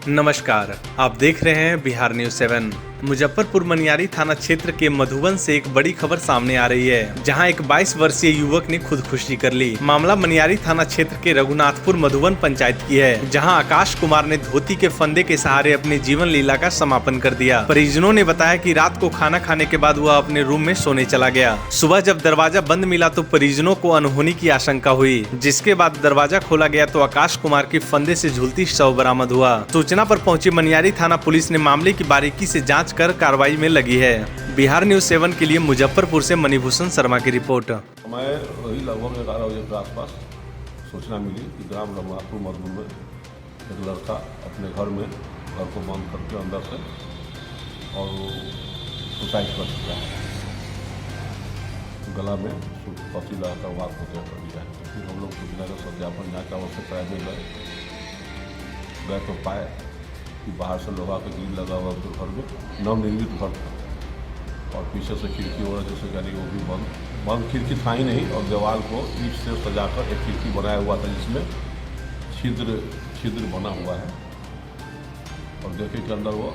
नमस्कार, आप देख रहे हैं बिहार न्यूज 7। मुजफ्फरपुर मनियारी थाना क्षेत्र के मधुबन से एक बड़ी खबर सामने आ रही है, जहां एक 22 वर्षीय युवक ने खुदकुशी कर ली। मामला मनियारी थाना क्षेत्र के रघुनाथपुर मधुबन पंचायत की है, जहां आकाश कुमार ने धोती के फंदे के सहारे अपने जीवन लीला का समापन कर दिया। परिजनों ने बताया कि रात को खाना खाने के बाद वह अपने रूम में सोने चला गया। सुबह जब दरवाजा बंद मिला तो परिजनों को अनहोनी की आशंका हुई, जिसके बाद दरवाजा खोला गया तो आकाश कुमार की फंदे से झूलती शव बरामद हुआ। सूचना पर पहुंची मनियारी थाना पुलिस ने मामले की बारीकी से जांच कर कार्रवाई में लगी है। बिहार न्यूज 7 के लिए मुजफ्फरपुर से मणिभूषण शर्मा की रिपोर्ट। मैं वही लगभग 11 बजे के आसपास सूचना मिली कि ग्राम रघुनाथपुर मधुबन में एक लड़का अपने घर को बंद करके अंदर से और सुसाइड कर चुका है। गला में फांसी लगाकर आत्महत्या कर दिया है। तो फिर हम लोग सूचना का सत्यापन जाँच आवश्यकता है गए तो पाए कि बाहर से लोहा का ग्रिल लगा हुआ उसके घर में नवनिर्मित घर था और पीछे से खिड़की वगैरह जैसे यानी वो भी बंद खिड़की था ही नहीं और दीवार को ईंट से सजाकर एक खिड़की बनाया हुआ था जिसमें छिद्र बना हुआ है और देखे के अंदर वो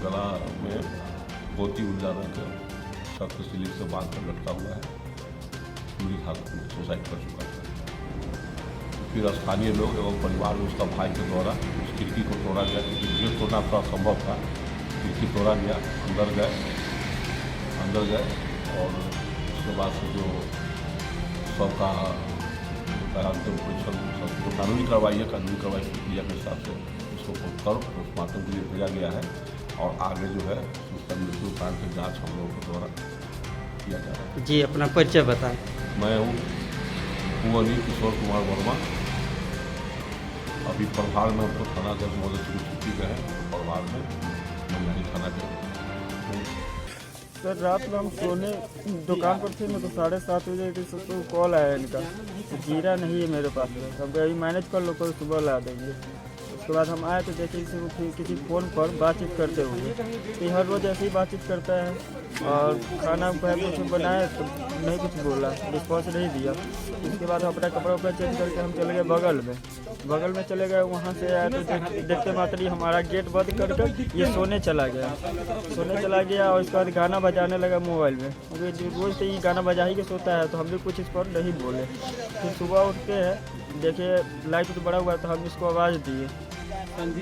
गला में गोती उलझा के शर्ट स्लीव से बांध कर लटका हुआ है। पूरी हालत में सुसाइड कर चुका था। फिर स्थानीय लोग एवं परिवार में उसका भाई के द्वारा उस खिड़की को तोड़ा गया, क्योंकि गेट तोड़ना थोड़ा संभव था। खिड़की तोड़ा गया, अंदर गए और उसके बाद से जो सबका अंतिम परीक्षण जो कानूनी कार्रवाई प्रक्रिया के हिसाब से उसको कर पोस्टमार्टम के लिए भेजा गया है और आगे जो है उसका मृत्यु कांड की जाँच हम लोगों के द्वारा किया जा रहा है। जी, अपना परिचय बताएं। मैं हूँ कुंवर किशोर कुमार वर्मा। अभी प्रभार में हमको थाना जब मौजूद छुट्टी पे है, प्रभार में मनियारी थाना के। सर रात में हम सोने दुकान पर थे, मैं तो 7:30 बजे तो कॉल आया इनका तो जीरा नहीं है मेरे पास में, हम अभी मैनेज कर लो, कल सुबह ला देंगे। उसके बाद हम आए तो देखे किसी फ़ोन पर बातचीत करते हुए, तो हर रोज़ ऐसे ही बातचीत करता है और खाना कुछ बनाए तो नहीं कुछ बोला, रिस्पॉन्स नहीं दिया। उसके बाद हम अपना कपड़ा चेंज करके हम चले गए बगल में चले गए। वहाँ से आए तो देखते मात्र हमारा गेट बंद करके ये सोने चला गया और उसके बाद गाना बजाने लगा मोबाइल में। रोज़ से ही गाना बजा ही के सोता है, तो हम भी कुछ इस पर नहीं बोले। फिर सुबह उठते हैं, देखिए लाइट तो बड़ा हुआ, तो हम इसको आवाज़ दिए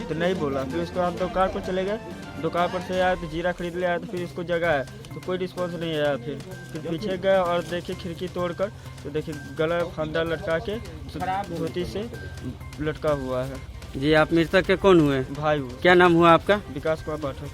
तो नहीं बोला। फिर उसके बाद दुकान पर चले गए, दुकान पर से आया तो जीरा खरीद ले आया, तो फिर इसको जगाया तो कोई रिस्पॉन्स नहीं आया। फिर पीछे गए और देखे खिड़की तोड़कर तो देखिए गला फंदा लटका के धोती से लटका हुआ है। जी, आप मृतक के कौन हुए? भाई हुए। क्या नाम हुआ आपका? विकास कुमार पाठक।